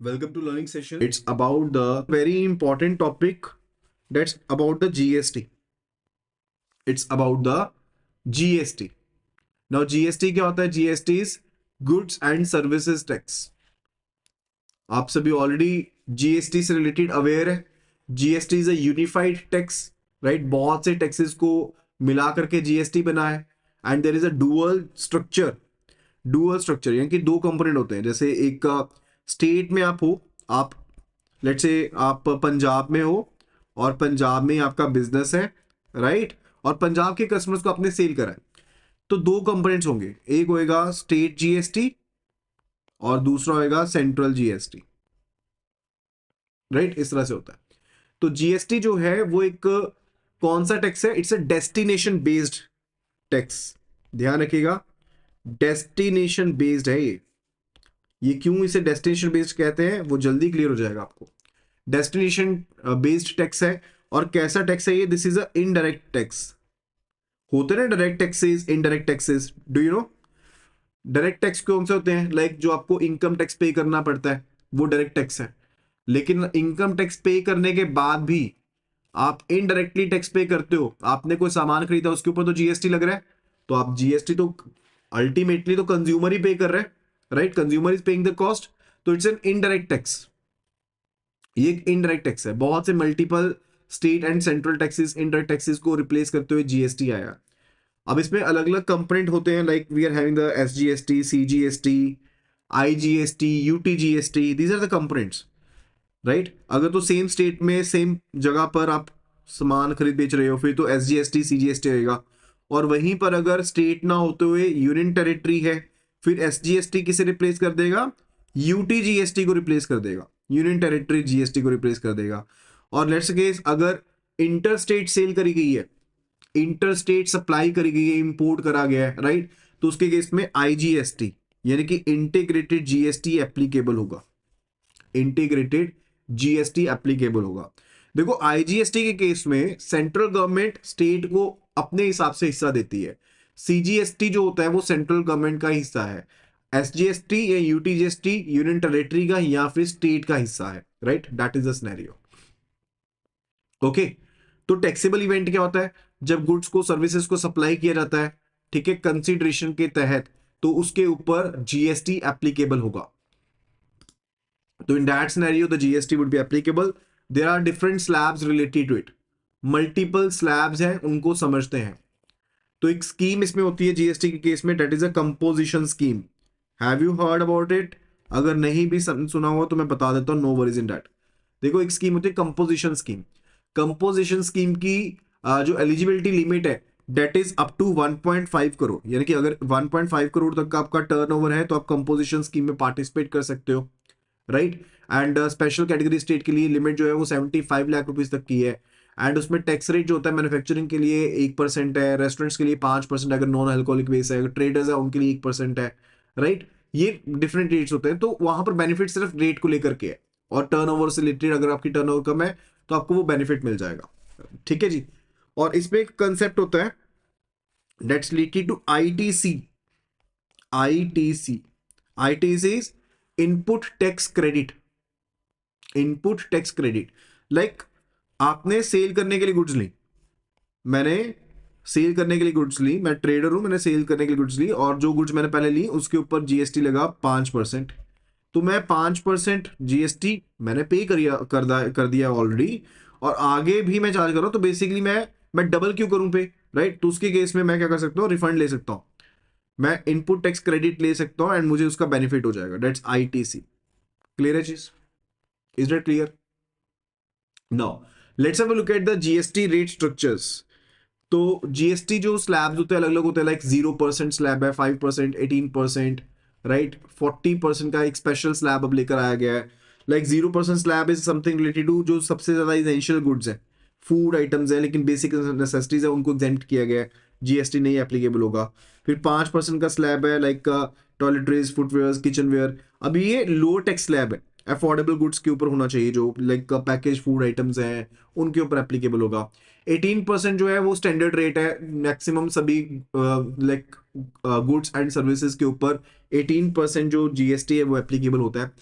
Welcome to learning session. It's about the very important topic that's about the GST. It's about the GST. Now GST क्या होता है? GST is Goods and Services Tax. आप सभी already GST से related aware है. GST is a unified tax, right? बहुत से taxes को मिला करके GST बना है and there is a dual structure यानी कि दो कंपोनेंट होते हैं. जैसे एक स्टेट में आप हो, आप लेट्स से आप पंजाब में हो और पंजाब में आपका बिजनेस है, राइट? और पंजाब के कस्टमर्स को आपने सेल करा है, तो दो कंपोनेंट्स होंगे. एक होएगा स्टेट GST और दूसरा होएगा सेंट्रल GST, राइट? इस तरह से होता है. तो GST जो है वो एक कौन सा टैक्स है? It's a destination based tax. ध्यान रखिएगा, डेस्टिनेशन बेस्ड है ये क्यों इसे डेस्टिनेशन बेस्ड कहते हैं वो जल्दी क्लियर हो जाएगा आपको. डेस्टिनेशन बेस्ड टैक्स है. और कैसा टैक्स है ये? This is a indirect tax. होते ना direct taxes, indirect taxes, do you know? Direct tax कौन से होते हैं? लाइक जो आपको इनकम टैक्स पे करना पड़ता है वो डायरेक्ट टैक्स है. लेकिन इनकम टैक्स पे करने के बाद भी आप इनडायरेक्टली टैक्स पे करते हो. आपने कोई सामान खरीदा, उसके ऊपर तो GST लग रहा है, तो आप GST तो अल्टीमेटली तो कंज्यूमर ही पे कर रहे हैं, right? Consumer is paying the cost. तो इट्स एन इनडायरेक्ट टैक्स. ये एक इनडायरेक्ट टैक्स है. बहुत से multiple state and central taxes, indirect taxes को रिप्लेस करते हुए GST आया. अब इसमें अलग अलग कंपोनेंट होते हैं. Like we are having the SGST, CGST, IGST, UTGST. These are the components, right? अगर तो सेम स्टेट में सेम जगह पर आप सामान खरीद बेच रहे हो फिर तो SGST CGST रहेगा. और वहीं पर अगर स्टेट ना होते हुए यूनियन टेरिटरी है, फिर SGST किसे रिप्लेस कर देगा? UTGST को रिप्लेस कर देगा. यूनियन टेरिटरी GST को रिप्लेस कर देगा. और लेट्स केस अगर इंटर स्टेट सेल करी गई है, इंटर स्टेट सप्लाई करी गई है, इंपोर्ट करा गया है, राइट? तो उसके केस में IGST यानी कि इंटीग्रेटेड GST एप्लीकेबल होगा. इंटीग्रेटेड GST एप्लीकेबल होगा. देखो IGST के केस में सेंट्रल गवर्नमेंट स्टेट को अपने हिसाब से हिस्सा देती है. CGST जो होता है वो सेंट्रल गवर्नमेंट का हिस्सा है. SGST या UTGST यूनियन टेरिटरी का या फिर स्टेट का हिस्सा है, right? That is the scenario. Okay. तो टैक्सेबल इवेंट क्या होता है? जब गुड्स को, सर्विसेज को सप्लाई किया जाता है, ठीक है, कंसिडरेशन के तहत, तो उसके ऊपर GST एप्लीकेबल होगा. तो in that scenario the GST would be applicable. There are different slabs related to it. Multiple slabs हैं, उनको समझते हैं. तो एक स्कीम इसमें होती है GST के केस में, that is a composition scheme. Have you heard about it? अगर नहीं भी सुना हुआ तो मैं बता देता हूँ, नो वरीज इन दैट. देखो एक स्कीम होती है कंपोजिशन स्कीम. कंपोजिशन स्कीम की जो एलिजिबिलिटी लिमिट है that is up to 1.5 crore. यानी कि अगर 1.5 करोड़ तक का आपका टर्नओवर है तो आप कंपोजिशन स्कीम में पार्टिसिपेट कर सकते हो, right? And special category state के लिए लिमिट जो है वो 75 लाख रुपीज तक की है. एंड उसमें टैक्स रेट जो होता है मैन्युफैक्चरिंग के लिए 1% है, रेस्टोरेंट्स के लिए 5% अगर नॉन अल्कोहलिक बेस है, अगर ट्रेडर्स है उनके लिए 1% है, राइट? ये डिफरेंट रेट्स होते हैं. तो वहां पर बेनिफिट सिर्फ रेट को लेकर के है. और टर्नओवर से रिलेटेड अगर आपकी टर्नओवर कम है तो आपको वो बेनिफिट मिल जाएगा, ठीक है जी. और इसमें एक कंसेप्ट होता है that's related to ITC. ITC is input tax credit. Input tax credit. Like आपने सेल करने के लिए गुड्स ली, मैंने सेल करने के लिए गुड्स ली, मैं ट्रेडर हूं, मैंने सेल करने के लिए गुड्स ली, और जो गुड्स मैंने पहले ली उसके ऊपर GST लगा 5%. तो मैं 5% GST मैंने पे कर दिया ऑलरेडी, और आगे भी मैं चार्ज कर रहा हूं. तो बेसिकली मैं डबल क्यों करूं पे, राइट? तो उसके केस में मैं क्या कर सकता हूं? रिफंड ले सकता हूं. मैं इनपुट टैक्स क्रेडिट ले सकता हूं एंड मुझे उसका बेनिफिट हो जाएगा. That's ITC. क्लियर है चीज? Is that clear? Now let's have a look at the GST rate structures. तो GST जो स्लैब्स होते हैं अलग अलग होते हैं. लाइक 0% स्लैब है, 5%, 18%, राइट? 40% का एक स्पेशल स्लैब अब लेकर आया गया है. Like 0% slab is something related to जो सबसे ज्यादा इसेंशियल गुड्स है, फूड आइटम्स है, लेकिन बेसिक नेसेसिटीज है, उनको एग्जेम्प्ट किया गया है, GST नहीं एप्लीकेबल होगा. फिर 5% का स्लैब है लाइक टॉयलेटरीज, फुटवेयर, किचनवेयर. अभी ये लो टैक्स स्लैब है, अफोर्डेबल गुड्स के ऊपर होना चाहिए, जो लाइक पैकेज फूड आइटम्स हैं उनके ऊपर एप्लीकेबल होगा. 18% जो है वो स्टैंडर्ड रेट है, मैक्सिमम सभी लाइक गुड्स एंड सर्विसेज के ऊपर 18% जो GST है वो एप्लीकेबल होता है.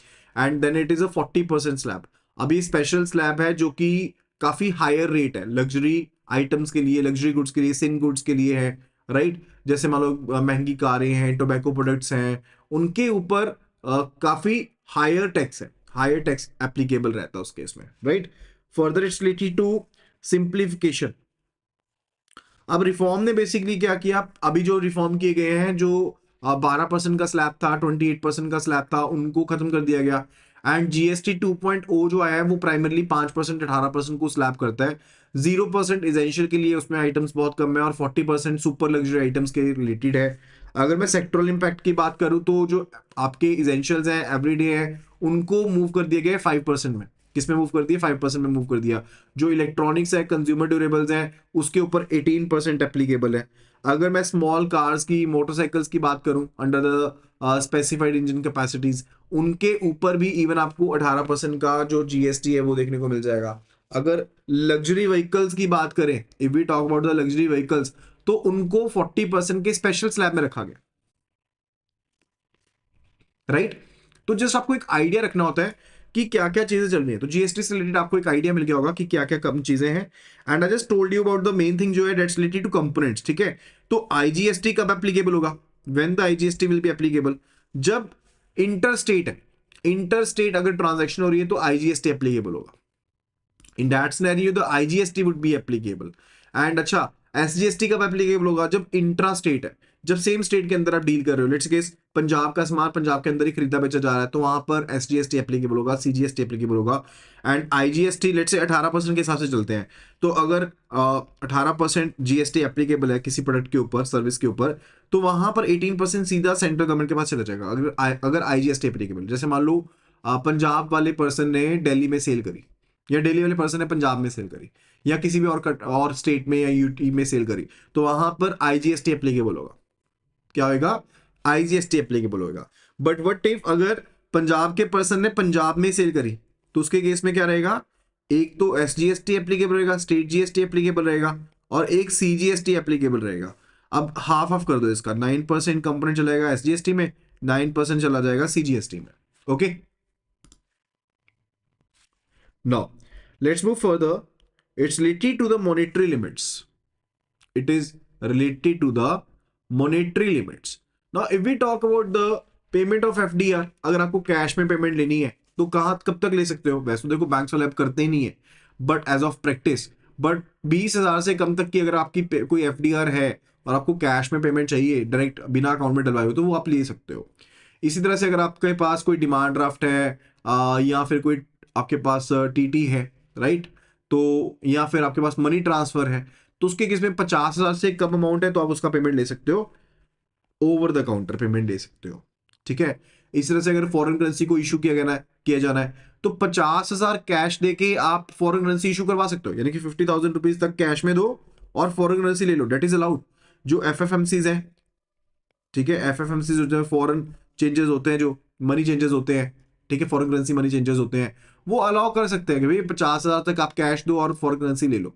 And then it is a 40% slab. अब ये स्पेशल स्लैब है जो कि काफी हायर रेट है लग्जरी आइटम्स के लिए, लग्जरी गुड्स के लिए, सिन गुड्स के लिए है, राइट। जैसे मान लो महंगी कारें हैं, टोबैको प्रोडक्ट्स हैं, उनके ऊपर काफी हायर टैक्स है, हायर टैक्स एप्लीकेबल रहता है उस केस में, right. Further it's related to simplification. अब रिफॉर्म ने बेसिकली क्या किया, अभी जो रिफॉर्म किए गए हैं, जो 12% का स्लैब था, 28% का स्लैब था, उनको खत्म कर दिया गया। एंड जीएसटी 2.0 जो आया है वो प्राइमरली 5%, 18% को स्लैब करता है। 0% इजेंशियल के लिए उसमें आइटम्स बहुत कम है और 40% सुपर लग्जरी आइटम्स के रिलेटेड है। अगर मैं सेक्टरल इंपैक्ट की बात करूं तो जो आपके इजेंशियल्स हैं, एवरीडे है, उनको मूव कर दिया गया 5% में। किसमें मूव कर दिया? 5% में मूव कर दिया। जो इलेक्ट्रॉनिक्स है, कंज्यूमर ड्यूरेबल्स हैं, उसके ऊपर 18% एप्लीकेबल है। अगर मैं स्मॉल कार्स की, मोटरसाइकिल्स की बात करूं under the specified engine capacities, उनके ऊपर भी इवन आपको 18% का जो जीएसटी है वो देखने को मिल जाएगा। अगर लग्जरी व्हीकल्स की बात करें, if we talk about the luxury vehicles, तो उनको 40% के स्पेशल स्लैब में रखा गया, राइट। तो जस्ट आपको एक आइडिया रखना होता है कि क्या क्या चीजें चल रही है। तो जीएसटी से रिलेटेड आपको एक आइडिया मिल गया होगा कि क्या क्या कम चीजें हैं। And I just told you about the main thing जो है दैट्स रिलेटेड टू कंपोनेंट्स, ठीक है। तो आईजीएसटी कब एप्लीकेबल होगा? When the IGST will be applicable, जब इंटर स्टेट है, इंटर स्टेट अगर ट्रांजैक्शन हो रही है तो आईजीएसटी एप्लीकेबल होगा। इन that scenario the IGST would be applicable. And अच्छा, एसजीएसटी कब एप्लीकेबल होगा? जब इंट्रा स्टेट है, जब सेम स्टेट के अंदर आप डील कर रहे हो। लेट्स केस पंजाब का सामान पंजाब के अंदर ही खरीदा बेचा जा रहा है, तो वहां पर एसजीएसटी एप्लीकेबल होगा, सीजीएसटी एप्लीकेबल होगा। एंड आईजीएसटी लेट्स से 18% के हिसाब से चलते हैं, तो अगर 18% जीएसटी एप्लीकेबल है किसी प्रोडक्ट के ऊपर, सर्विस के ऊपर, तो वहां पर 18% सीधा सेंट्रल गवर्नमेंट के पास चला जाएगा। अगर आईजीएसटी एप्लीकेबल, जैसे मान लो पंजाब वाले पर्सन ने दिल्ली में सेल करी, या दिल्ली वाले पर्सन ने पंजाब में सेल करी, या किसी भी और स्टेट में या यूटी में सेल करी, तो वहां पर आईजीएसटी एप्लीकेबल होगा। क्या होगा? आईजीएसटी एप्लीकेबल होगा। बट व्हाट इफ अगर पंजाब के पर्सन ने पंजाब में सेल करी, तो उसके केस में क्या रहेगा? एक तो एसजीएसटी एप्लीकेबल रहेगा, स्टेट जीएसटी एप्लीकेबल रहेगा, और एक सीजीएसटी एप्लीकेबल रहेगा। अब हाफ ऑफ कर दो इसका, 9% कंपोनेंट चला जाएगा एसजीएसटी में, 9% चला जाएगा सीजीएसटी में। Okay, now let's move further. It's related to the monetary limits. It is related to the monetary limits. Now if we talk about the payment of FDR, अगर आपको कैश में payment लेनी है तो कहाँ कब तक ले सकते हो? वैसे तो देखो बैंक वाले अब करते ही नहीं है, but as of practice, but 20,000 से कम तक की अगर आपकी कोई एफडीआर है और आपको कैश में पेमेंट चाहिए डायरेक्ट बिना अकाउंट में डलवाए हुए, तो वो आप ले सकते हो। इसी तरह से अगर आपके पास कोई डिमांड ड्राफ्ट है, या फिर कोई आपके पास टीटी है, राइट, तो या फिर आपके पास मनी ट्रांसफर है, तो उसके केस में 50,000 से कम अमाउंट है तो आप उसका पेमेंट ले सकते हो, ओवर द काउंटर पेमेंट ले सकते हो, ठीक है। इस तरह से अगर फॉरेन करेंसी को इशू किया जाना है तो 50,000 कैश देके आप फॉरेन करेंसी इशू करवा सकते हो, यानी कि 50,000 रुपीज तक कैश में दो और फॉरेन करेंसी ले लो, डेट इज अलाउड। जो एफएफएमसीज हैं, ठीक है, एफएफएमसीज जो फॉरेन चेंजेस होते हैं, जो मनी चेंजेस होते हैं, ठीक है, फॉरेन करेंसी मनी चेंजेस होते हैं, वो अलाउ कर सकते हैं कि भाई 50,000 तक आप कैश दो और फॉरेन करेंसी ले लो,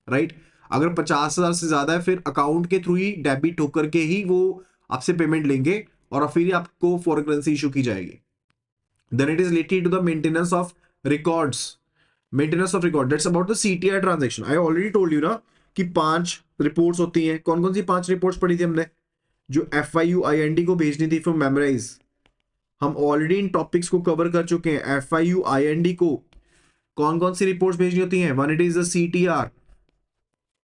राइट। अगर 50,000 से ज्यादा है फिर अकाउंट के थ्रू ही डेबिट होकर के ही वो आपसे पेमेंट लेंगे और फिर आपको फॉरेन करेंसी इशू की जाएगी। Then it is related to the maintenance of records. Maintenance of record, that's about the CTR transaction. I already told you ना कि 5 रिपोर्ट्स होती हैं। कौन कौन सी 5 रिपोर्ट्स पढ़ी थी हमने? जो FIU IND को भेजनी थी फ्रॉम मेमोराइज, हम ऑलरेडी इन टॉपिक्स को कवर कर चुके हैं। FIU IND को कौन कौन सी रिपोर्ट्स भेजनी होती हैं? One it is the CTR,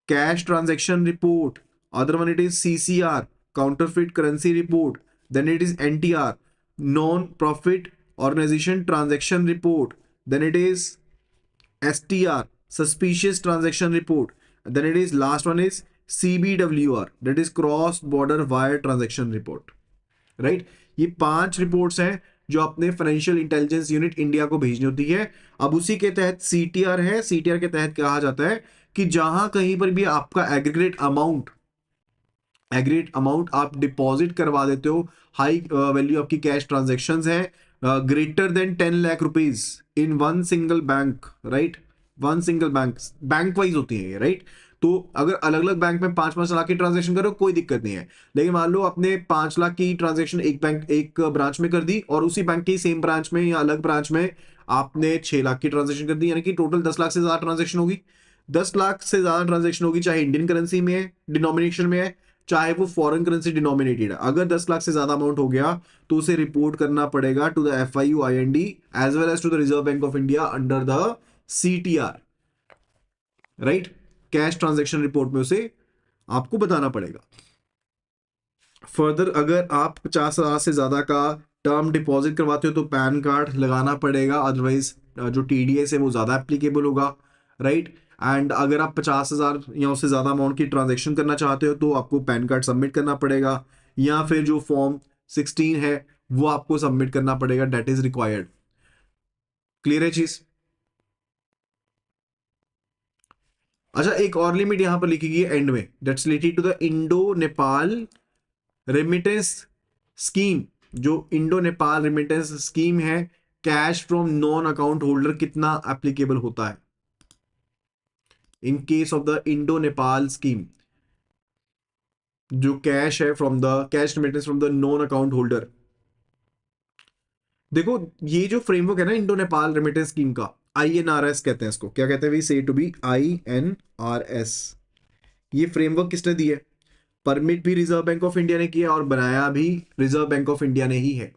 cash transaction report, other one it is CCR, counterfeit currency report, then it is NTR, non profit organisation transaction report, then it is STR, suspicious transaction report, then it is last one is CBWR, that is cross border wire transaction report, right। ये 5 reports हैं जो अपने financial intelligence unit India को भेजनी होती है। अब उसी के तहत CTR है। CTR के तहत कहा जाता है कि जहां कहीं पर भी आपका एग्रीगेट अमाउंट आप डिपॉजिट करवा देते हो, हाई वैल्यू आपकी कैश ट्रांजेक्शन्स है, greater than 10 lakh rupees in one single bank, right, one single bank wise होती है ये, राइट। तो अगर अलग अलग बैंक में 5-5 लाख की ट्रांजेक्शन करो कोई दिक्कत नहीं है, लेकिन मान लो आपने 5 लाख की ट्रांजेक्शन एक ब्रांच में कर दी और उसी बैंक की सेम ब्रांच में या अलग ब्रांच में आपने 6 लाख की ट्रांजेक्शन कर दी, यानी कि टोटल 10 लाख से ज्यादा ट्रांजेक्शन होगी। 10 लाख से ज्यादा ट्रांजेक्शन होगी, चाहे इंडियन करेंसी में है, डिनोमिनेशन में है, चाहे वो फॉरेन करेंसी डिनोमिनेटेड है। अगर 10 लाख से ज्यादा अमाउंट हो गया तो उसे रिपोर्ट करना पड़ेगा to the FIU-IND as well as to the Reserve Bank of India under the CTR, right. Cash transaction report में उसे आपको बताना पड़ेगा। फर्दर अगर आप 50,000 से ज्यादा का टर्म डिपॉजिट करवाते हो तो पैन कार्ड लगाना पड़ेगा, अदरवाइज जो TDS है वो ज्यादा एप्लीकेबल होगा, राइट। एंड अगर आप 50,000 या उससे ज्यादा अमाउंट की ट्रांजेक्शन करना चाहते हो तो आपको पैन कार्ड सबमिट करना पड़ेगा, या फिर जो फॉर्म 16 है वो आपको सबमिट करना पड़ेगा, डेट इज रिक्वायर्ड। क्लियर है चीज? अच्छा, एक और लिमिट यहां पर लिखी गई है एंड में, that's related to the Indo Nepal remittance scheme. जो इंडो नेपाल रेमिटेंस स्कीम है, cash from non account holder कितना एप्लीकेबल होता है in case of the Indo Nepal scheme. जो कैश है from the cash remittance from the non account holder. देखो ये जो फ्रेमवर्क है ना इंडो नेपाल रेमिटेंस स्कीम का, INRS कहते हैं इसको। क्या कहते हैं? वी से टू बी INRS। ये फ्रेमवर्क किसने दिया है? परमिट भी रिजर्व बैंक ऑफ इंडिया ने किया और बनाया भी रिजर्व बैंक ऑफ इंडिया ने ही है।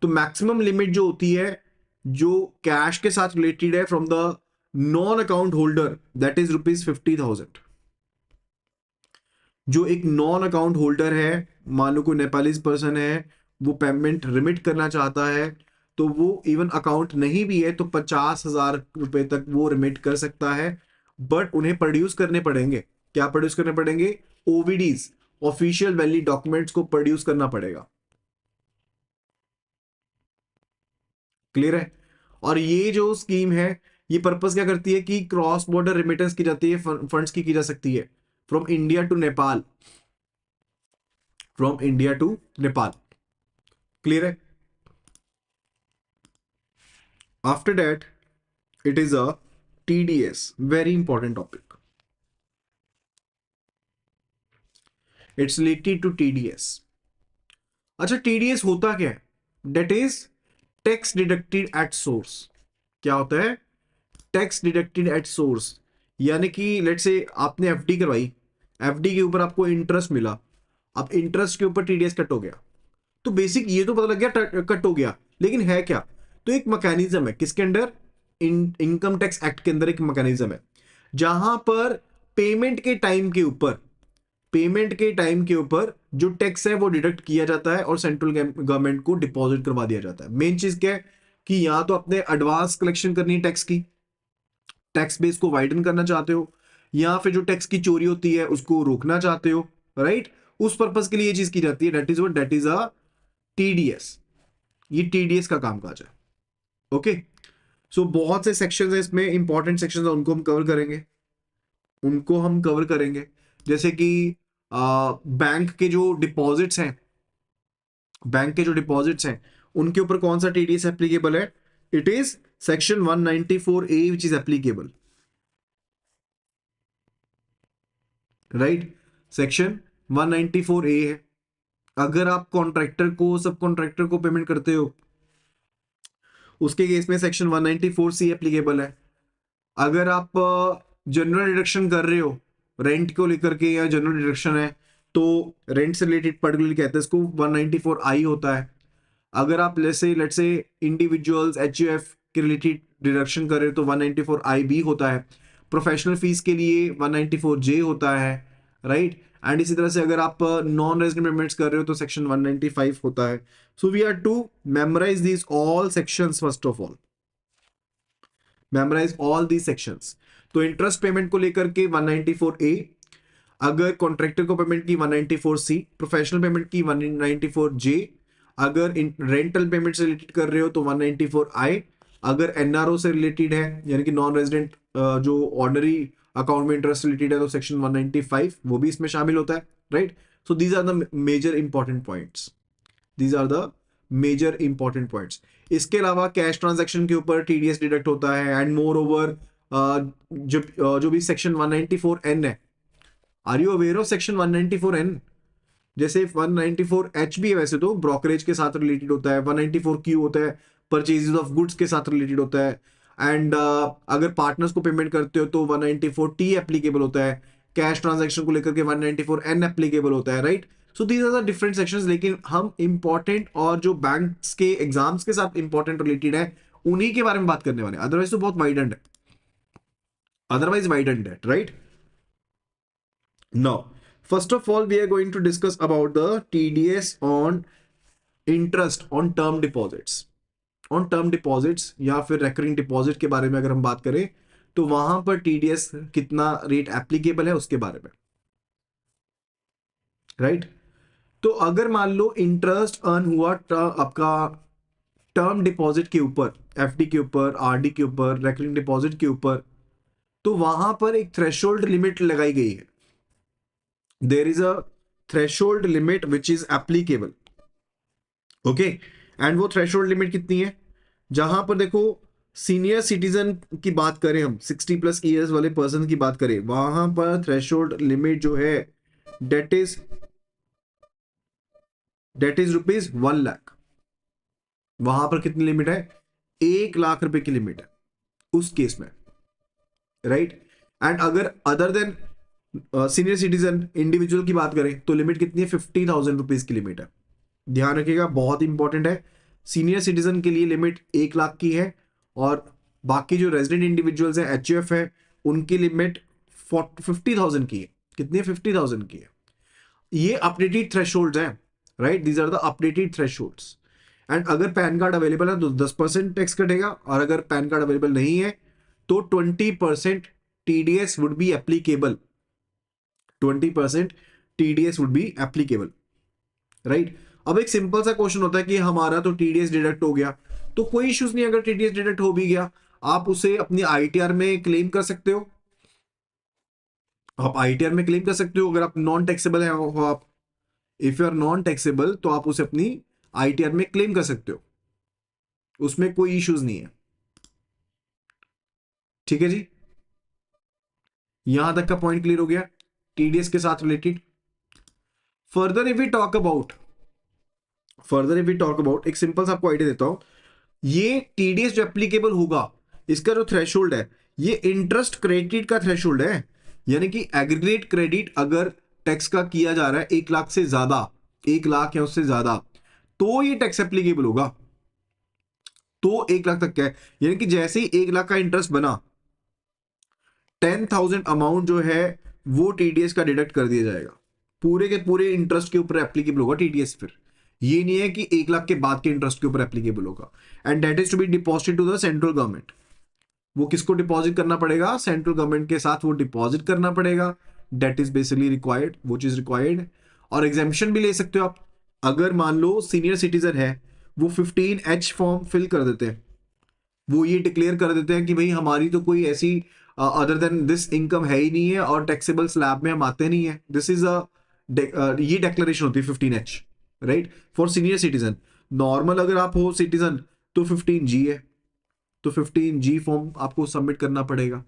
तो मैक्सिमम लिमिट जो होती है जो कैश के साथ रिलेटेड है from the non account holder, that is ₹50,000। जो एक नॉन अकाउंट होल्डर है, मान लो कोई नेपालीज पर्सन है, वो पेमेंट रिमिट करना चाहता है, तो वो इवन अकाउंट नहीं भी है तो 50,000 रुपए तक वो रिमिट कर सकता है। बट उन्हें प्रोड्यूस करने पड़ेंगे। क्या प्रोड्यूस करने पड़ेंगे? OVDs, ऑफिशियल वैलिड डॉक्यूमेंट्स को प्रोड्यूस करना पड़ेगा। क्लियर है? और ये जो स्कीम है, ये पर्पस क्या करती है कि क्रॉस बॉर्डर रिमिटेंस की जाती है, फंड्स की जा सकती है from India to Nepal, from India to Nepal. Clear है? After that it is a TDS, very important topic. It's related to TDS। अच्छा, TDS होता क्या है? That is tax deducted at source. क्या होता है? Tax deducted at source. यानी कि लेट से आपने FD करवाई, FD के ऊपर आपको इंटरेस्ट मिला, अब इंटरेस्ट के ऊपर TDS कट हो गया। तो बेसिक ये तो पता लग गया कट हो गया, लेकिन है क्या? तो एक मैकेनिज्म है किसके अंडर? इनकम टैक्स एक्ट के अंदर एक मैकेनिज्म है जहां पर पेमेंट के टाइम के ऊपर, पेमेंट के टाइम के ऊपर जो टैक्स है वो डिडक्ट किया जाता है और सेंट्रल गवर्नमेंट को डिपॉजिट करवा दिया जाता है। मेन चीज क्या है कि या तो अपने एडवांस कलेक्शन करनी है टैक्स की, टैक्स बेस को वाइडन करना चाहते हो, या फिर जो टैक्स की चोरी होती है उसको रोकना चाहते हो, राइट। उस पर्पज के लिए ये चीज की जाती है, दैट इज अ TDS। ये TDS का कामकाज है। ओके, सो बहुत से सेक्शंस है इसमें, इंपॉर्टेंट सेक्शंस है, उनको हम कवर करेंगे। जैसे कि बैंक के जो डिपॉजिट्स हैं, बैंक के जो डिपॉजिट्स हैं उनके ऊपर कौन सा TDS एप्लीकेबल है? It is section 194A which is applicable, right. Section 194A है। अगर आप कॉन्ट्रैक्टर को, सब कॉन्ट्रैक्टर को पेमेंट करते हो, उसके केस में सेक्शन 194C एप्लीकेबल है। अगर आप जनरल डिडक्शन कर रहे हो रेंट को लेकर के, या जनरल डिडक्शन है तो रेंट से रिलेटेड पर्टिकुलरली कहते हैं इसको 194I होता है। अगर आप लेट्स से इंडिविजुअल्स HUF के रिलेटेड डिडक्शन कर रहे हो तो 194IB होता है। प्रोफेशनल फीस के लिए 194J होता है, राइट। एंड इसी तरह से अगर आप नॉन रेजिडेंट पेमेंट्स कर रहे हो तो सेक्शन 195 होता है। So we are to memorise these all sections first of all, memorise all the sections. तो इंटरेस्ट पेमेंट को लेकर के 194A, अगर कॉन्ट्रैक्टर को पेमेंट की 194C, प्रोफेशनल पेमेंट की 194J, अगर रेंटल पेमेंट से रिलेटेड कर रहे हो तो 194I, अगर NRO से रिलेटेड है यानी कि नॉन रेजिडेंट जो ऑर्डनरी अकाउंट में इंटरेस्ट रिलेटेड है तो सेक्शन 195 वो भी इसमें शामिल होता है, right. So these are the major important points, these are the major important points. इसके अलावा कैश ट्रांजैक्शन के ऊपर TDS डिडक्ट होता है, एंड मोर ओवर जो भी सेक्शन 194N है, are you aware of section 194N? जैसे 194H भी है, वैसे तो ब्रोकरेज के साथ रिलेटेड होता है, 194Q होता है परचेजेस ऑफ गुड्स के साथ रिलेटेड होता है, एंड अगर पार्टनर्स को पेमेंट करते हो तो 194T एप्लीकेबल होता है, कैश ट्रांजैक्शन को लेकर के 194N एप्लीकेबल होता है, right? So these are the different sections, लेकिन हम इंपॉर्टेंट और जो बैंक्स के एग्जाम्स के साथ इंपॉर्टेंट रिलेटेड है उन्हीं के बारे में बात करने वाले, अदरवाइज तो बहुत वाइडेंड है, otherwise widened that, right? Now, first of all, we are going to discuss about the TDS on interest on term deposits. On term deposits या फिर recurring deposit के बारे में अगर हम बात करें तो वहां पर TDS कितना रेट एप्लीकेबल है उसके बारे में, राइट? तो अगर मान लो इंटरेस्ट अर्न हुआ आपका टर्म डिपॉजिट के ऊपर, एफडी के ऊपर, आरडी के ऊपर, रेकरिंग डिपॉजिट के ऊपर, तो वहां पर एक थ्रेशोल्ड लिमिट लगाई गई है. There is a threshold limit which is applicable, okay? And वो थ्रेशोल्ड लिमिट कितनी है? जहां पर देखो सीनियर सिटीजन की बात करें, हम 60+ ईयर्स वाले पर्सन की बात करें, वहां पर थ्रेशोल्ड लिमिट जो है डेट इज ₹1,00,000. वहां पर कितनी लिमिट है? 1 लाख रुपए की लिमिट है उस केस में, राइट? एंड अगर other than senior citizen individual की बात करें तो लिमिट कितनी है? 50,000 रुपीज की लिमिट है. ध्यान रखिएगा, बहुत इंपॉर्टेंट है. सीनियर सिटीजन के लिए लिमिट 1 लाख की है, और बाकी जो रेजिडेंट इंडिविजुअल्स हैं, एचयूएफ है, उनकी लिमिट 50,000 की है. कितनी है? 50,000 की है. ये अपडेटेड थ्रेशोल्ड्स हैं, right? These are the updated thresholds. And अगर पैन कार्ड अवेलेबल है तो 10% टैक्स कटेगा, और अगर पैन कार्ड अवेलेबल नहीं है तो 20% TDS would be applicable. 20% TDS would be applicable, right? अब एक सिंपल सा क्वेश्चन होता है कि हमारा तो TDS डिडक्ट हो गया, तो कोई इश्यूज नहीं. अगर TDS डिडक्ट हो भी गया, आप उसे अपनी ITR में क्लेम कर सकते हो. आप ITR में क्लेम कर सकते हो अगर आप नॉन टैक्सेबल है हो आप. If you are non taxable तो आप उसे अपनी ITR में क्लेम कर सकते हो, उसमें कोई इश्यूज नहीं है. ठीक है जी, यहां तक का पॉइंट क्लियर हो गया TDS के साथ related. Further if we talk about एक सिंपल सा आपको आइडिया देता हूं. ये TDS जो एप्लीकेबल होगा, इसका जो थ्रेशोल्ड है, ये इंटरेस्ट क्रेडिट का थ्रेशोल्ड है. यानी कि एग्रीगेट क्रेडिट अगर टैक्स का किया जा रहा है 1 लाख से ज्यादा, 1 लाख या उससे ज्यादा, तो ये टैक्स एप्लीकेबल होगा. तो 1 लाख तक का है, यानी कि जैसे ही 1 लाख का इंटरेस्ट बना, 10,000 अमाउंट जो है वो TDS का डिडक्ट कर दिया जाएगा. पूरे के पूरे इंटरेस्ट के ऊपर एप्लीकेबल होगा TDS. फिर ये नहीं है कि 1 लाख के बाद के इंटरेस्ट के ऊपर एप्लीकेबल होगा. And that is to be deposited to the central government. वो किसको डिपॉजिट करना पड़ेगा? सेंट्रल गवर्नमेंट के साथ वो डिपॉजिट करना पड़ेगा. दैट इज बेसिकली रिक्वायर्ड, वो चीज रिक्वायर्ड. और एग्जाम्पशन भी ले सकते हो आप. अगर मान लो सीनियर सिटीजन है, वो 15H फॉर्म फिल कर देते हैं, वो ये डिक्लेयर कर देते हैं कि भाई हमारी तो कोई ऐसी अदर देन दिस इनकम है ही नहीं है, और टैक्सेबल स्लैब में हम आते नहीं है. दिस इज ये डिक्लेरेशन होती है 15H, right? For senior citizen. Normal अगर आप हो सिटीजन तो 15G है, तो 15G फॉर्म आपको सबमिट करना पड़ेगा,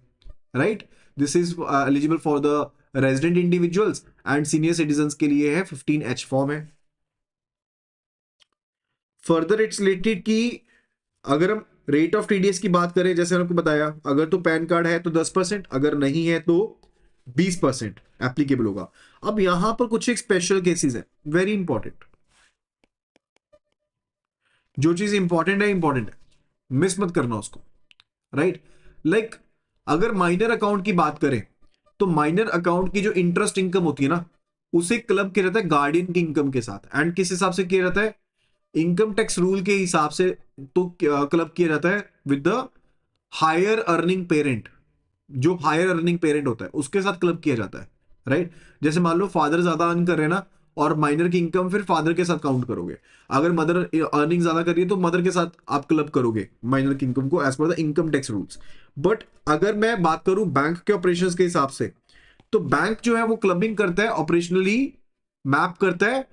right? This is eligible for the resident individuals, and senior citizen के लिए है 15H फॉर्म है. फर्दर इट्स रिलेटेड कि अगर हम रेट ऑफ TDS की बात करें, जैसे आपको बताया, अगर तो पैन कार्ड है तो 10%, अगर नहीं है तो 20% एप्लीकेबल होगा. अब यहां पर कुछ एक स्पेशल केसेस है, वेरी इंपॉर्टेंट. जो चीज इंपॉर्टेंट है, मिस मत करना उसको, राइट? लाइक अगर माइनर अकाउंट की बात करें, तो माइनर अकाउंट की जो इंटरेस्ट इनकम होती है ना, उसे क्लब किया जाता है गार्डियन की इनकम के साथ. एंड किस हिसाब से किया जाता है? इनकम टैक्स रूल के हिसाब से. तो क्लब किया जाता है with the higher earning parent. जो हायर अर्निंग पेरेंट होता है उसके साथ क्लब किया जाता है, राइट? जैसे मान लो फादर ज्यादा अर्न कर रहे हैं ना, और माइनर की इनकम फिर फादर के साथ काउंट करोगे. अगर मदर अर्निंग ज्यादा कर रही है तो मदर के साथ आप क्लब करोगे माइनर की इनकम को, as per the income tax rules. But अगर मैं बात करूं बैंक के ऑपरेशंस के हिसाब से, तो बैंक जो है वो क्लबिंग करता है, ऑपरेशनली मैप करता है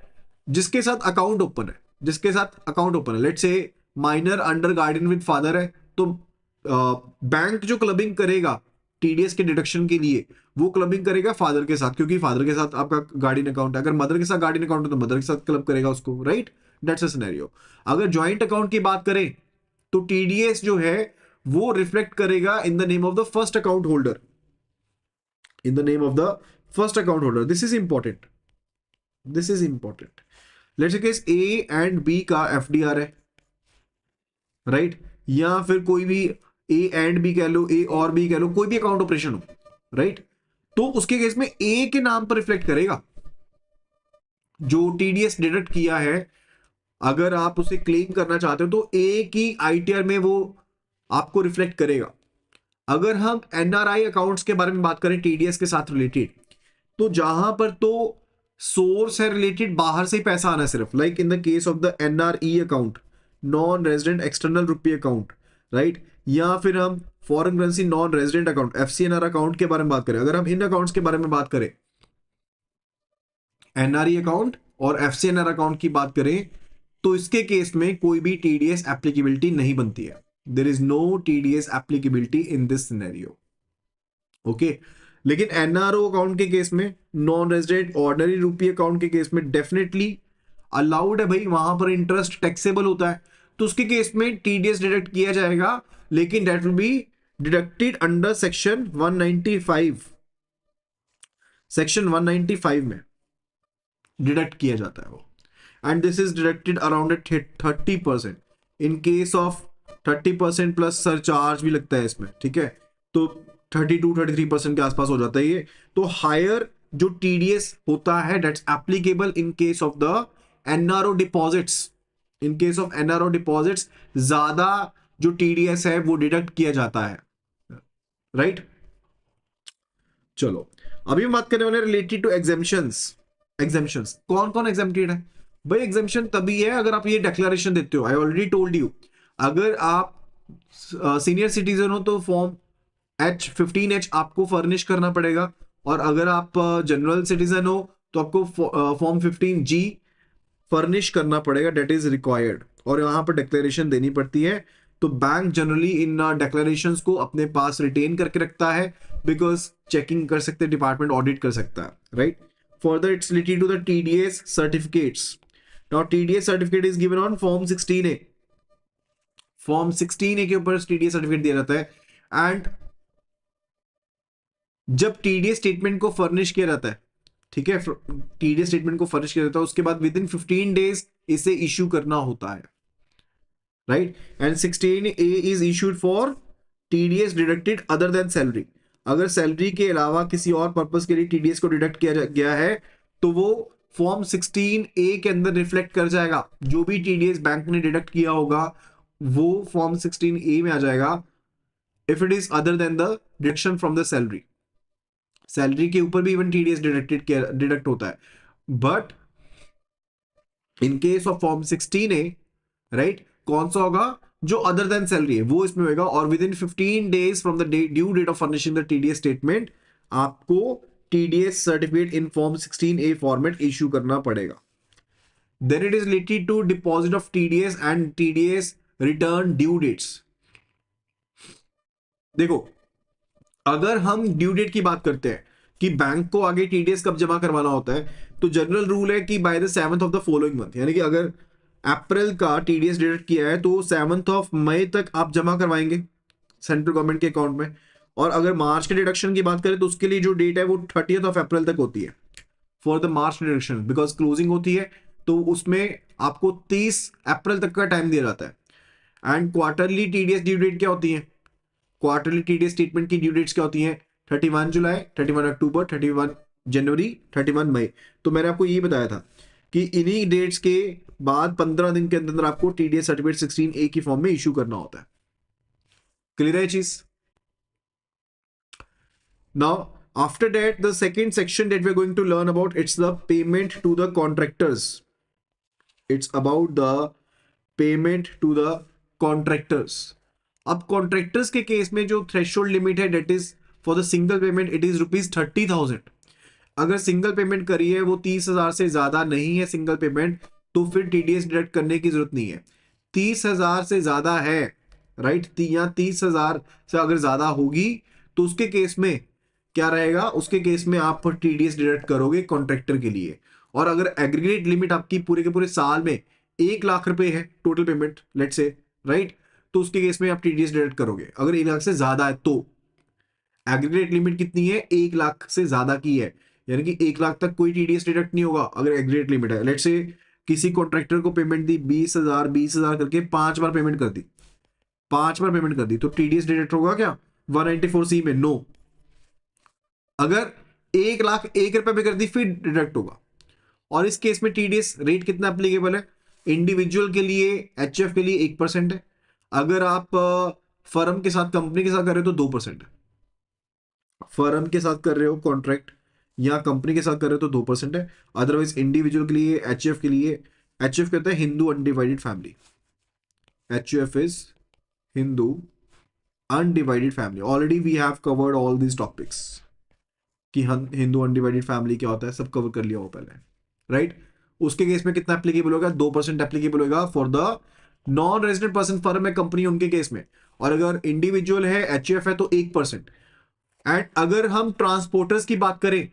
जिसके साथ अकाउंट ओपन है. Let's say minor under guardian with father है, तो बैंक जो क्लबिंग करेगा टीडीएस के डिडक्शन के लिए, वो क्लबिंग करेगा फादर के साथ, क्योंकि फादर के साथ आपका गार्डियन अकाउंट है। अगर मदर के साथ गार्डियन अकाउंट है तो मदर के साथ क्लब करेगा उसको, राइट? That's a scenario. अगर ज्वाइंट अकाउंट की बात करें तो टीडीएस जो है वो रिफ्लेक्ट करेगा in the name of the first account holder, in the name of the first account holder. This is important, this is important. Let's say case A and B का FDR है, राइट? या फिर कोई भी ए एंड बी कह लो, ए और B कह लो, कोई भी अकाउंट ऑपरेशन हो, राइट? तो उसके केस में ए के नाम पर रिफ्लेक्ट करेगा जो टीडीएस डिडक्ट किया है। अगर आप उसे क्लेम करना चाहते हो तो ए की आईटीआर में वो आपको रिफ्लेक्ट करेगा। अगर हम एनआरआई अकाउंट्स के बारे में बात करें टीडीएस के साथ रिलेटेड, तो जहां पर तो सोर्स है रिलेटेड, बाहर से ही पैसा आना है सिर्फ, like in the case of the NRE account, non resident external rupee account, right? या फिर हम foreign currency non resident account, FCNR account के बारे में बात करें, अगर हम इन अकाउंट्स के बारे में बात करें, एनआरई अकाउंट और एफसीएनआर अकाउंट की बात करें, तो इसके केस में कोई भी टीडीएस एप्लीकेबिलिटी नहीं बनती है। There is no TDS applicability in this scenario, okay? लेकिन एनआरओ अकाउंट के केस में, non resident ordinary rupee account के केस में डेफिनेटली अलाउड है भाई, वहां पर इंटरेस्ट टैक्सेबल होता है, तो उसके केस में टीडीएस डिडक्ट किया जाएगा, लेकिन that will be deducted under section 195, section 195 में डिडक्ट किया जाता है वो, and this is deducted around 30%। In case of 30% plus surcharge भी लगता है इसमें, ठीक है? तो 32-33% के आसपास हो जाता है ये। तो हायर जो टीडीएस होता है that's applicable in case of the NRO deposits, in case of NRO deposits ज्यादा जो टीडीएस है वो डिडक्ट किया जाता है, राइट? चलो अभी हम बात करने वाले रिलेटेड टू एग्जेम्पशंस। एग्जेम्पशंस कौन कौन एग्जेम्प्टेड है भाई? एग्जेम्पशन तभी है अगर आप ये डिक्लेरेशन देते हो। आई ऑलरेडी टोल्ड यू, अगर आप सीनियर सिटीजन हो तो फॉर्म H15H आपको फर्निश करना पड़ेगा, और अगर आप जनरल सिटीजन हो तो आपको फॉर्म 15G फर्निश करना पड़ेगा, डेट इज रिक्वायर्ड, और यहां पर डिक्लेरेशन देनी पड़ती है। तो बैंक जनरली इन डिक्लेरेशंस को अपने पास रिटेन करके रखता है, बिकॉज चेकिंग कर सकते हैं, डिपार्टमेंट ऑडिट कर सकता है, right? Further it's related to the TDS certificates. Now TDS certificate is given on form 16A, form 16A के ऊपर टीडीएस सर्टिफिकेट दिया जाता है। एंड जब टीडीएस स्टेटमेंट को फर्निश किया जाता है, ठीक है, टीडीएस स्टेटमेंट को फर्निश किया जाता है, उसके बाद विद इन 15 डेज इसे इश्यू करना होता है, right? And 16A is issued for TDS deducted other than salary. अगर सैलरी के अलावा किसी और पर्पस के लिए टीडीएस को डिडक्ट किया गया है तो वो फॉर्म 16A के अंदर रिफ्लेक्ट कर जाएगा। जो भी टीडीएस बैंक ने डिडक्ट किया होगा वो फॉर्म 16A में आ जाएगा, if it is other than the deduction from the salary. Salary के ऊपर भी इवन टीडीएस डिडक्ट होता है, but in case of form 16A, right, कौन सा होगा? जो अदर देन सैलरी है वो इसमें होगा, और within 15 days from the due date of furnishing the TDS statement आपको TDS certificate in form 16A format issue करना पड़ेगा। Then it is related to deposit of TDS and TDS return due dates. देखो, अगर हम due date की बात करते हैं कि बैंक को आगे टीडीएस कब जमा करवाना होता है, तो जनरल रूल है कि by the 7th of the following month, यानी कि अगर अप्रैल का टीडीएस डिडक्ट किया है तो 7th ऑफ मई तक आप जमा करवाएंगे सेंट्रल गवर्नमेंट के अकाउंट में। और अगर मार्च के डिडक्शन की बात करें तो उसके लिए जो डेट है वो 30th ऑफ अप्रैल तक होती है for the March deduction, because closing होती है, तो उसमें आपको 30 अप्रैल तक का टाइम दिया जाता है। And quarterly TDS due date क्या होती है? क्वार्टरली टीडीएस स्टेटमेंट की ड्यू डेट्स क्या होती हैं? 31 जुलाई, 31 अक्टूबर, 31 जनवरी, 31 मई। तो मैंने आपको ये बताया था कि इन्हीं डेट्स के बाद 15 दिन के अंदर आपको टीडीएस सर्टिफिकेट 16A की फॉर्म में इशू करना होता है। क्लियर है चीज? Now after that the second section that we are going to learn about, it's the payment to the contractors. It's about the payment to the contractors. अब contractors के case में जो थ्रेशोल्ड लिमिट है that is for the single payment it is ₹30,000। अगर single payment करी है वो 30,000 से ज्यादा नहीं है सिंगल पेमेंट, तो फिर टीडीएस डिडक्ट करने की जरूरत नहीं है। 30,000 से ज्यादा है, राइट, या 30,000 से अगर ज्यादा होगी तो उसके केस में क्या रहेगा, उसके केस में आप टीडीएस डिडक्ट करोगे कॉन्ट्रैक्टर के लिए। और अगर एग्रीगेट लिमिट आपकी पूरे के पूरे साल में 1 लाख रुपए है total payment let's say, right, तो उसके केस में आप टीडीएस डिडक्ट करोगे। अगर 1 लाख से ज्यादा है तो एग्रीगेट लिमिट कितनी है, 1 लाख से ज्यादा की है, यानी कि 1 लाख तक कोई टीडीएस डिडक्ट नहीं होगा अगर एग्रीगेट लिमिट है। लेट्स से किसी कॉन्ट्रैक्टर को पेमेंट दी 20,000 करके 5 बार पेमेंट कर दी, 5 बार पेमेंट कर दी, तो टीडीएस डिडक्ट होगा क्या 194C में? नो। अगर 1 लाख 1 रुपए पे कर दी फिर डिडक्ट होगा। और इस केस में टीडीएस रेट कितना एप्लीकेबल है, इंडिविजुअल के लिए एचएफ के लिए 1% है, अगर आप फर्म के साथ कंपनी के साथ कर रहे हो तो 2% है। फर्म के साथ कर रहे हो कॉन्ट्रैक्ट या कंपनी के साथ कर रहे हो तो 2% है। अदरवाइज इंडिविजुअल के लिए एचएफ के लिए, एचएफ कहते हैं Hindu undivided family, HF is Hindu undivided family. Already we have covered all these topics कि हम हिंदू अनडिवाइडेड फैमिली क्या होता है, सब कवर कर लिया हो पहले, राइट। उसके केस में कितना एप्लीकेबल होगा, 2% एप्लीकेबल होगा for the non resident person, firm है कंपनी उनके केस में। और अगर इंडिविजुअल है एचएफ है तो 1%। एंड अगर हम ट्रांसपोर्टर्स की बात करें,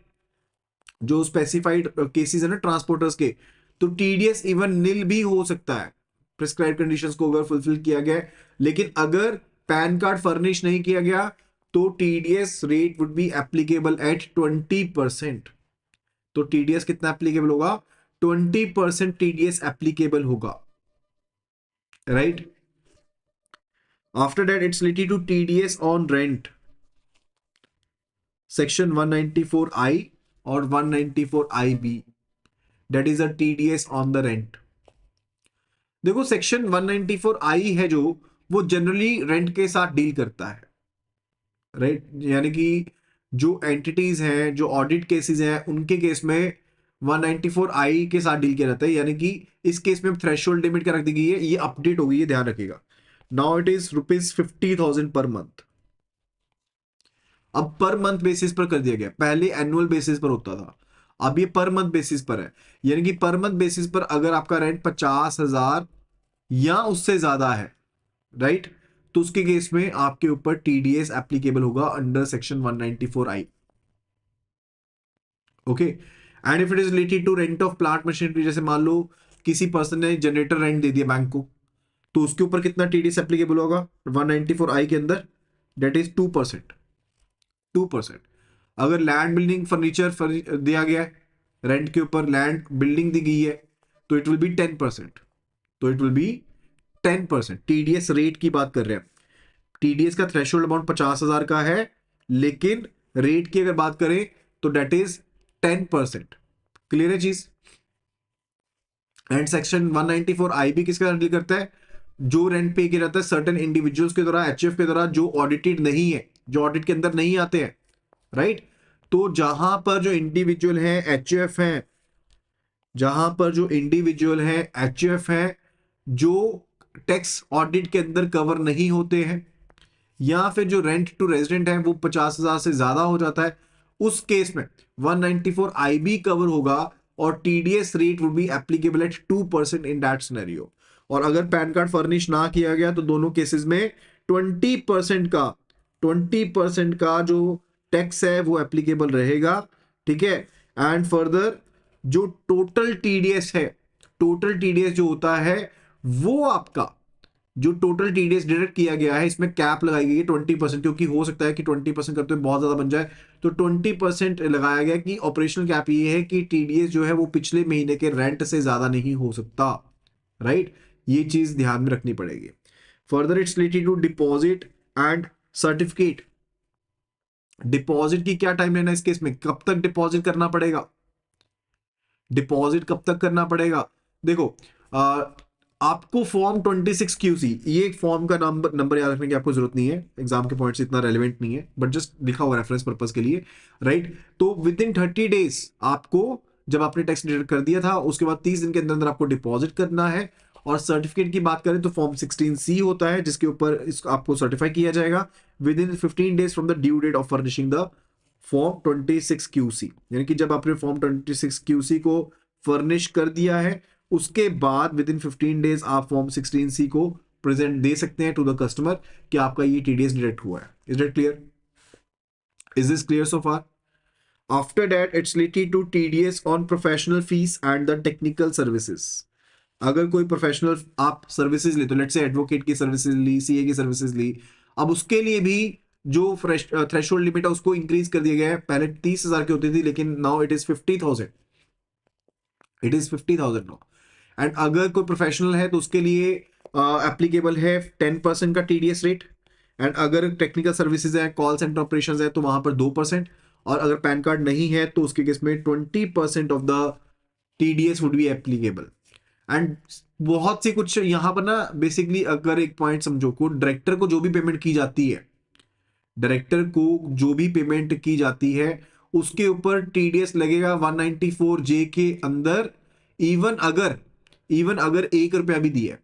जो स्पेसिफाइड केसेस है ना ट्रांसपोर्टर्स के, तो टीडीएस इवन नील भी हो सकता है प्रिस्क्राइब कंडीशंस को अगर फुलफिल किया गया है। लेकिन अगर पैन कार्ड फर्निश नहीं किया गया तो TDS rate would be applicable at 20%। तो टीडीएस कितना एप्लीकेबल होगा, 20% टीडीएस एप्लीकेबल होगा, right. After that it's related to TDS on rent, section 194I और 194IB, that is a TDS on the rent. देखो सेक्शन 194I है जो, वो generally rent के साथ डील करता है, राइट, यानी कि जो एंटिटीज हैं, जो ऑडिट केसेस हैं, उनके केस में 194I के साथ डील किया जाता है। यानी कि इस केस में थ्रेशोल्ड लिमिट क्या रख दी गई है, ये अपडेट हो गई है, ध्यान रखिएगा। Now it is ₹50,000 per month, अब पर मंथ बेसिस पर कर दिया गया, पहले एनुअल बेसिस पर होता था, अब ये पर मंथ बेसिस पर है। यानी कि पर मंथ बेसिस पर अगर आपका रेंट 50,000 या उससे ज्यादा है, राइट, तो उसके केस में आपके ऊपर टीडीएस एप्लीकेबल होगा under section 194I। Okay, and if it is related to rent of plant machinery, जैसे मान लो किसी पर्सन ने जनरेटर रेंट दे दिया बैंक को, तो उसके ऊपर कितना टीडीएस एप्लीकेबल होगा 194I के अंदर, दैट इज 2%। 2%। अगर लैंड बिल्डिंग फर्नीचर दिया गया है, रेंट के ऊपर लैंड बिल्डिंग दी गई है, तो इट विल बी 10%। तो it will be 10%। TDS rate की बात कर रहे हैं, टीडीएस का थ्रेशोल्ड अमाउंट 50,000 का है, लेकिन रेट की अगर बात करें तो डेट इज 10%। क्लियर है चीज। एंड सेक्शन 194IB किसका हैंडल करता है, जो रेंट पे किया जाता है सर्टेन इंडिविजुअल्स के द्वारा, एचएफ के द्वारा, जो ऑडिटेड नहीं है, जो ऑडिट के अंदर नहीं आते हैं, राइट। तो जहां पर जो इंडिविजुअल है एचएफ है, जहां पर जो इंडिविजुअल है एचएफ है, जो टैक्स ऑडिट के अंदर कवर नहीं होते हैं, या फिर जो रेंट टू रेजिडेंट है वो 50,000 से ज्यादा हो जाता है, उस केस में 194IB कवर होगा और TDS rate would be applicable at 2% in that scenario. और अगर पैन कार्ड फर्निश ना किया गया तो दोनों केसेस में 20% का जो टैक्स है वो एप्लीकेबल रहेगा, ठीक है। एंड फर्दर जो टोटल टीडीएस है, टोटल टीडीएस जो होता है वो आपका, जो टोटल टीडीएस डिडक्ट किया गया है, इसमें कैप लगाई गई है 20%, क्योंकि हो सकता है कि 20% करते हुए बहुत ज्यादा बन जाए, तो 20% लगाया गया कि ऑपरेशनल कैप ये है कि टीडीएस जो है वो पिछले महीने के रेंट से ज्यादा नहीं हो सकता, राइट। ये चीज ध्यान में रखनी पड़ेगी। Further it's related to deposit and certificate. Deposit की क्या टाइमलाइन है इस केस में, कब तक डिपॉजिट करना पड़ेगा, डिपॉजिट कब तक करना पड़ेगा। देखो आपको फॉर्म 26QC, ये एक फॉर्म का नंबर याद रखने की आपको जरूरत नहीं है, एग्जाम के पॉइंट्स इतना रेलेवेंट नहीं है, बट जस्ट लिखा हुआ रेफरेंस पर्पस के लिए, राइट। तो विद इन 30 डेज आपको, जब आपने टैक्स डिडक्ट कर दिया था उसके बाद 30 दिन के अंदर अंदर आपको डिपॉजिट करना है। और सर्टिफिकेट की बात करें तो फॉर्म 16C होता है, जिसके ऊपर आपको सर्टिफाई किया जाएगा within 15 days from the due date of furnishing the form 26QC। यानी कि जब आपने फॉर्म 26QC को फर्निश कर दिया है, उसके बाद विद इन 15 डेज आप फॉर्म 16C को प्रेजेंट दे सकते हैं टू द कस्टमर कि आपका ये टीडीएस डिडक्ट हुआ है. Is that clear? Is this clear so far? After that, it's related to TDS on professional fees and the technical services. अगर कोई प्रोफेशनल आप सर्विसेज ले, तो लेट्स से एडवोकेट की सर्विसेज ली, सीए की सर्विसेज ली, अब उसके लिए भी जो थ्रेशोल्ड लिमिट है उसको इंक्रीज कर दिया गया है. पहले 30,000 की होती थी, लेकिन now it is 50,000. It is 50,000 now. And अगर कोई प्रोफेशनल है तो उसके लिए एप्लीकेबल है 10% का टीडीएस रेट. एंड अगर टेक्निकल सर्विसेज है, कॉल सेंटर ऑपरेशन है, तो वहां पर 2%. और अगर पैन कार्ड नहीं है तो उसके केस में 20% of the TDS would be applicable. And बहुत सी कुछ यहां पर ना, बेसिकली अगर एक पॉइंट समझो को, डायरेक्टर को जो भी पेमेंट की जाती है, डायरेक्टर को जो भी पेमेंट की जाती है उसके ऊपर टीडीएस लगेगा 194J के अंदर, इवन अगर 1 रुपया भी दिया है.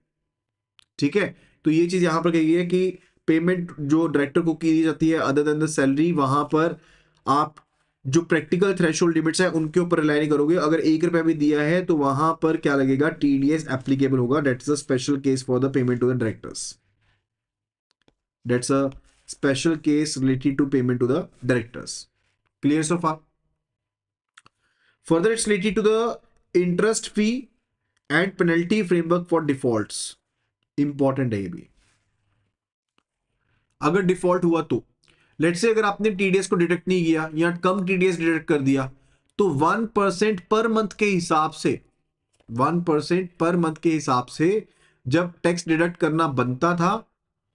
ठीक है, तो ये चीज यहां पर कही है कि पेमेंट जो डायरेक्टर को की जाती है अदर देन द सैलरी, वहां पर आप जो प्रैक्टिकल थ्रेशोल्ड लिमिट्स है उनके ऊपर रिलाई नहीं करोगे. अगर 1 रुपया भी दिया है तो वहां पर क्या लगेगा, टीडीएस एप्लीकेबल होगा. That's a special case for the payment to the directors. That's a special case related to payment to the directors. Clear so far? Further it's related to the interest fee and penalty framework for defaults. Important है ये भी. अगर default हुआ तो let's say अगर आपने TDS को deduct नहीं किया या कम टीडीएस डिडक्ट कर दिया, तो 1% पर मंथ के हिसाब से, 1% पर मंथ के हिसाब से जब टैक्स डिडक्ट करना बनता था,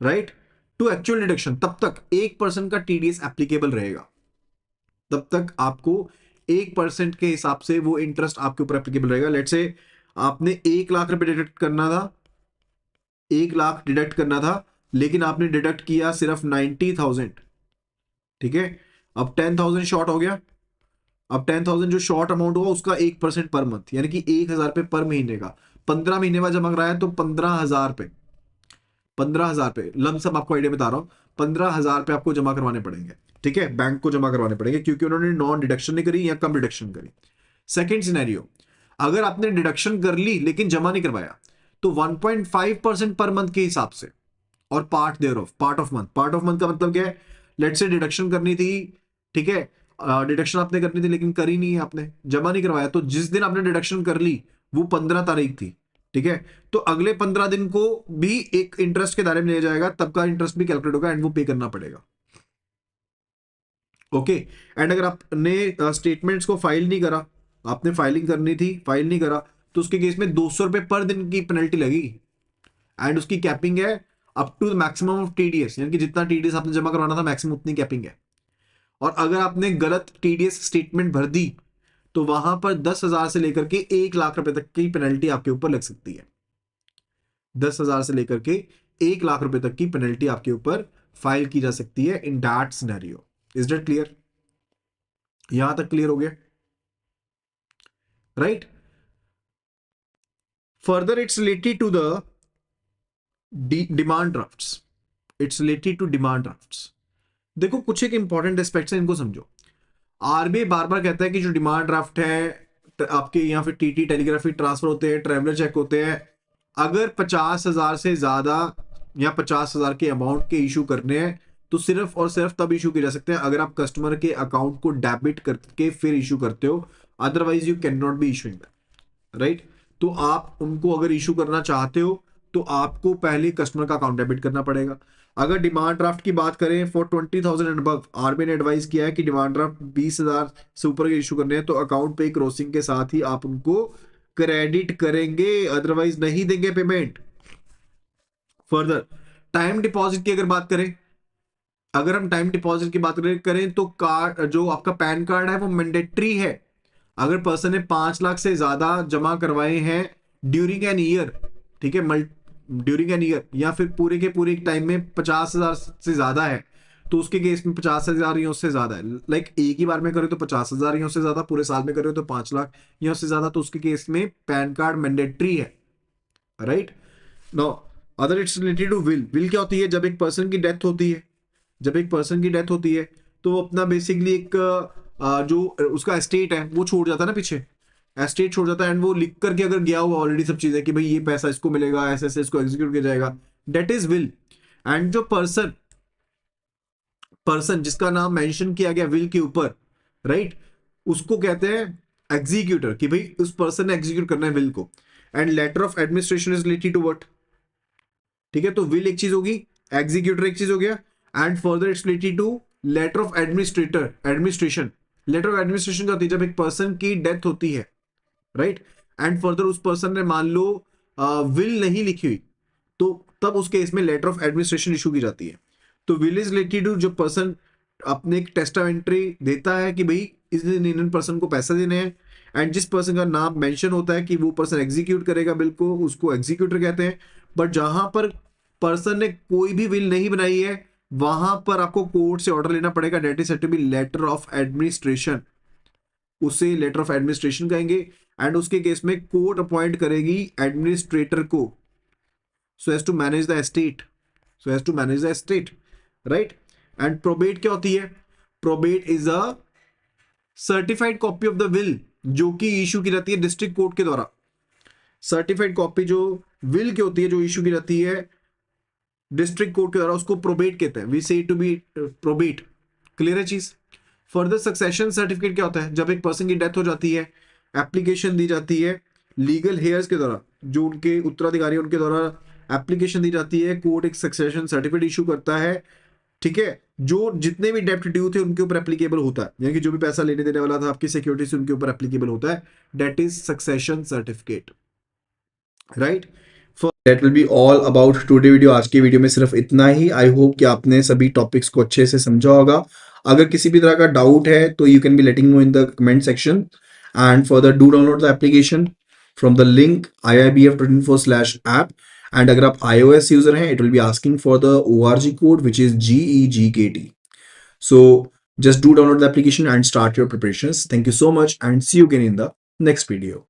राइट, टू एक्चुअल डिडक्शन, तब तक 1% का टीडीएस एप्लीकेबल रहेगा. तब तक आपको 1% के हिसाब से वो इंटरेस्ट आपके ऊपर एप्लीकेबल रहेगा. लेट्स से आपने 1 लाख रुपए डिडक्ट करना था, 1 लाख डिडक्ट करना था, लेकिन आपने डिडक्ट किया सिर्फ 90,000. ठीक है, अब 10,000 शॉर्ट हो गया. अब 10,000 जो शॉर्ट अमाउंट हुआ उसका 1% पर मंथ, यानी कि 1,000 रुपए पर महीने का. 15 महीने बाद जमा कराया तो 15,000 रुपए, 15,000 रुपए लमसम आपको आइडिया बता रहा हूं, 15,000 रुपए आपको जमा करवाने पड़ेंगे. ठीक है, बैंक को जमा करवाने पड़ेंगे क्योंकि उन्होंने नॉन डिडक्शन नहीं करी या कम डिडक्शन करी. सेकेंड सिनेरियो, अगर आपने डिडक्शन कर ली लेकिन जमा नहीं करवाया, तो 1.5% पर मंथ के हिसाब से, और part thereof, part of month. Part of month का मतलब क्या है, लेट्स से डिडक्शन करनी थी, ठीक है, डिडक्शन आपने करनी थी लेकिन करी नहीं है, आपने जमा नहीं करवाया, तो जिस दिन आपने डिडक्शन कर ली वो 15 तारीख थी. ठीक है, तो अगले 15 दिन को भी एक इंटरेस्ट के दायरे में लिया जाएगा, तब का इंटरेस्ट भी कैलकुलेट होगा एंड वो पे करना पड़ेगा. ओके. एंड अगर आपने स्टेटमेंट्स को फाइल नहीं करा, आपने फाइलिंग करनी थी, फाइल नहीं करा, तो उसके केस में 200 रुपए पर दिन की पेनल्टी लगेगी. एंड उसकी कैपिंग है up to maximum of TDS, यानी कि जितना टीडीएस आपने जमा करवाना था मैक्सिमम उतनी कैपिंग है. और अगर आपने गलत टीडीएस स्टेटमेंट भर दी तो वहां पर 10,000 से लेकर के 1 लाख रुपए तक की पेनल्टी आपके ऊपर लग सकती है. 10,000 से लेकर के 1 लाख रुपए तक की पेनल्टी आपके ऊपर फाइल की जा सकती है in that scenario. Is that clear? यहां तक क्लियर हो गया, right? Further it's related to the demand drafts. It's related to demand drafts. देखो कुछ एक इंपॉर्टेंट एस्पेक्ट्स हैं, इनको समझो. आरबीआई बार बार कहता है कि जो डिमांड ड्राफ्ट है आपके यहाँ फिर टीटी टेलीग्राफी ट्रांसफर होते हैं, ट्रैवलर चेक होते हैं, अगर 50,000 से ज्यादा या 50,000 के अमाउंट के इशू करने हैं तो सिर्फ और सिर्फ तब इशू किए जा सकते हैं अगर आप कस्टमर के अकाउंट को डेबिट करके फिर इशू करते हो, otherwise you can not be issuing, right. तो आप उनको अगर इशू करना चाहते हो तो आपको पहले कस्टमर का अकाउंट डेबिट करना पड़ेगा. अगर डिमांड ड्राफ्ट की बात करें फॉर 20,000 एंड अबव, आरबीआई ने एडवाइस किया है कि डिमांड ड्राफ्ट 20,000 से ऊपर के इशू करने हैं तो अकाउंट पे क्रॉसिंग के साथ ही आप उनको क्रेडिट करेंगे, अदरवाइज नहीं देंगे पेमेंट. फर्दर टाइम डिपॉजिट की अगर बात करें, अगर हम टाइम डिपॉजिट की बात करें तो कार्ड, जो आपका पैन कार्ड है वो मैंडेटरी है. अगर पर्सन ने 5 लाख से ज्यादा जमा करवाए हैं ड्यूरिंग एन ईयर, ठीक है, ड्यूरिंग एन ईयर, या फिर पूरे के पूरे टाइम में 50,000 से ज्यादा है, तो उसके केस में 50,000 या उससे ज्यादा है, लाइक एक ही बार में करे तो 50,000 या उससे ज्यादा, पूरे साल में करे तो 5 लाख या उससे ज्यादा, तो उसके केस में पैन कार्ड मैंडेटरी है, right. No other it's related to will. Will क्या होती है, जब एक पर्सन की डेथ होती है, जब एक पर्सन की डेथ होती है तो वो अपना बेसिकली एक जो उसका एस्टेट है वो छोड़ जाता है ना, पीछे एस्टेट छोड़ जाता है, एंड वो लिख करके अगर गया हुआ ऑलरेडी सब चीजें कि भाई ये पैसा इसको मिलेगा, ऐसे ऐसे इसको एग्जीक्यूट किया जाएगा, डेट इज विल। एंड जो पर्सन पर्सन जिसका नाम मेंशन किया गया विल के ऊपर, राइट, उसको कहते हैं एग्जीक्यूटर, कि भाई उस पर्सन ने एग्जीक्यूट करना है विल को। And letter of administration is related to what, ठीक है, तो विल एक चीज होगी, एग्जीक्यूटर एक चीज हो गया, and further it's related to letter of administration. Letter of administration क्या होती है, जब एक पर्सन की डेथ होती है, राइट, एंड फर्दर उस पर्सन ने मान लो विल नहीं लिखी हुई, तो तब उस केस में लेटर ऑफ एडमिनिस्ट्रेशन इशू की जाती है। तो विल इज रिलेटेड टू जो पर्सन अपने एक टेस्टामेंट्री देता है कि भाई इस इन पर्सन को पैसा देने हैं, एंड जिस पर्सन का नाम मेंशन होता है कि वो पर्सन एग्जीक्यूट करेगा बिल को, उसको एग्जीक्यूटर कहते हैं। बट जहां पर पर्सन ने कोई भी विल नहीं बनाई है, वहां पर आपको कोर्ट से ऑर्डर लेना पड़ेगा, that is said to be letter of administration, उसे लेटर ऑफ एडमिनिस्ट्रेशन कहेंगे। एंड उसके केस में कोर्ट अपॉइंट करेगी एडमिनिस्ट्रेटर को, so as to manage the estate, so as to manage the estate, right? And probate क्या होती है, probate is a certified copy of the will, जो कि इशू की जाती है डिस्ट्रिक्ट कोर्ट के द्वारा। सर्टिफाइड कॉपी जो विल की होती है, जो इशू की जाती है डिस्ट्रिक्ट कोर्ट के द्वारा, उसको प्रोबेट कहते हैं, वी से टू बी प्रोबेट। क्लियर है चीज। फर्दर सक्सेशन सर्टिफिकेट क्या होता है, जब एक पर्सन की डेथ हो जाती है, एप्लीकेशन दी जाती है लीगल हेयर्स के द्वारा, जो उनके उत्तराधिकारी उनके द्वारा एप्लीकेशन दी जाती है, कोर्ट एक सक्सेशन सर्टिफिकेट इशू करता है, ठीक है, जो जितने भी डेप्ट ड्यू थे उनके ऊपर एप्लीकेबल होता है, यानी कि जो भी पैसा लेने देने वाला था आपकी सिक्योरिटी से, उनके ऊपर एप्लीकेबल होता है, that is succession certificate, right. That will be all about today video. आज की वीडियो में सिर्फ इतना ही। आई होप कि आपने सभी टॉपिक्स को अच्छे से समझा होगा। अगर किसी भी तरह का डाउट है तो you can be letting no in the comment section, and further do download the application from the link iibf24/app। And अगर आप iOS यूजर हैं, it will be asking for the ORG code which is GEGKT। So just do download the application and start your preparations. Thank you so much and see you again in the next video.